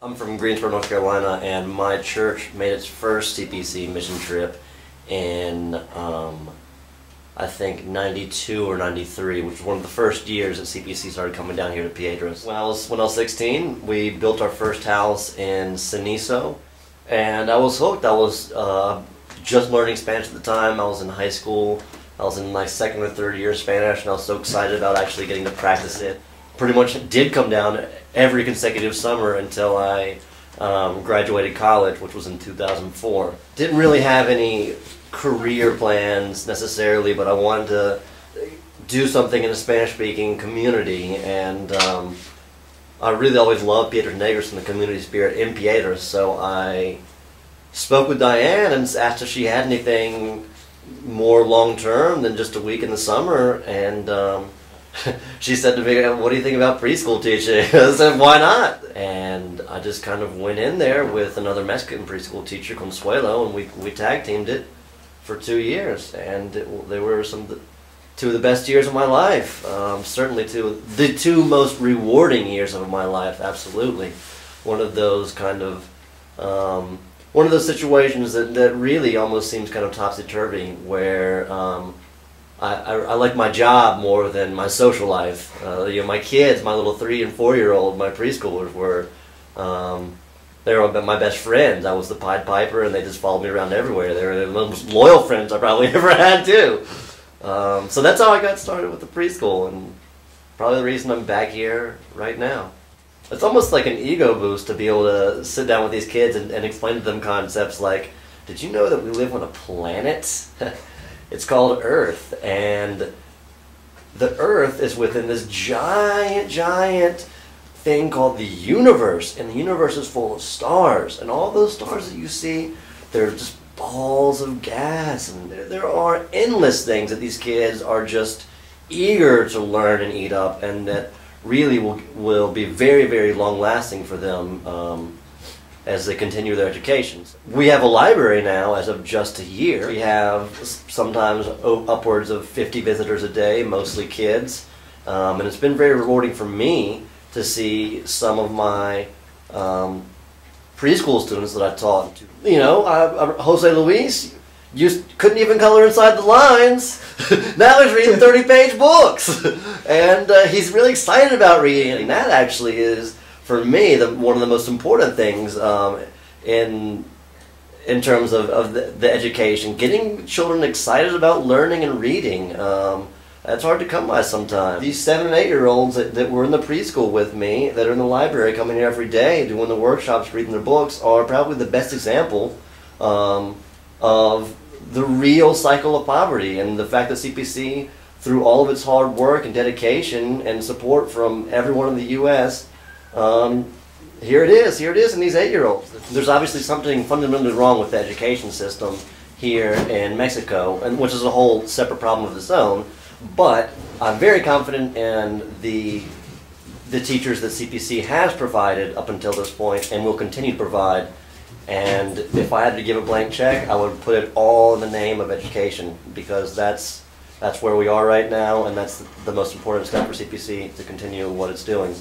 I'm from Greensboro, North Carolina, and my church made its first CPC mission trip in, I think, 92 or 93, which was one of the first years that CPC started coming down here to Piedras. When I was 16, we built our first house in Cenizo, and I was hooked. I was just learning Spanish at the time. I was in high school. I was in my second or third year of Spanish, and I was so excited about actually getting to practice it. Pretty much did come down every consecutive summer until I graduated college, which was in 2004. Didn't really have any career plans necessarily, but I wanted to do something in a Spanish-speaking community, and I really always loved Piedras Negras and the community spirit in Piedras, so I spoke with Diane and asked if she had anything more long-term than just a week in the summer, and she said to me, "What do you think about preschool teaching?" I said, "Why not?" And I just kind of went in there with another Mexican preschool teacher, Consuelo, and we tag-teamed it for 2 years, and they were two of the best years of my life. Certainly the two most rewarding years of my life, absolutely. One of those kind of, one of those situations that really almost seems kind of topsy-turvy, where I like my job more than my social life. My kids, my little 3- and 4-year-old, my preschoolers were, they were my best friends. I was the Pied Piper, and they just followed me around everywhere. They were the most loyal friends I probably ever had, too. So that's how I got started with the preschool, and probably the reason I'm back here right now. It's almost like an ego boost to be able to sit down with these kids and explain to them concepts like, did you know that we live on a planet? It's called Earth, and the Earth is within this giant, giant thing called the universe, and the universe is full of stars, and all those stars that you see, they're just balls of gas, and there are endless things that these kids are just eager to learn and eat up, and that really will be very, very long-lasting for them as they continue their educations. We have a library now as of just a year. We have sometimes upwards of 50 visitors a day, mostly kids, and it's been very rewarding for me to see some of my preschool students that I taught. You know, Jose Luis couldn't even color inside the lines. Now he's reading 30-page books, and he's really excited about reading, and that actually is, for me, one of the most important things in terms of the education. Getting children excited about learning and reading, that's hard to come by sometimes. These 7- and 8-year-olds that were in the preschool with me, that are in the library, coming here every day, doing the workshops, reading their books, are probably the best example of the real cycle of poverty, and the fact that CPC, through all of its hard work and dedication and support from everyone in the U.S., here it is in these 8-year-olds. There's obviously something fundamentally wrong with the education system here in Mexico, and which is a whole separate problem of its own, but I'm very confident in the teachers that CPC has provided up until this point and will continue to provide. And if I had to give a blank check, I would put it all in the name of education, because that's where we are right now, and that's the most important step for CPC to continue what it's doing.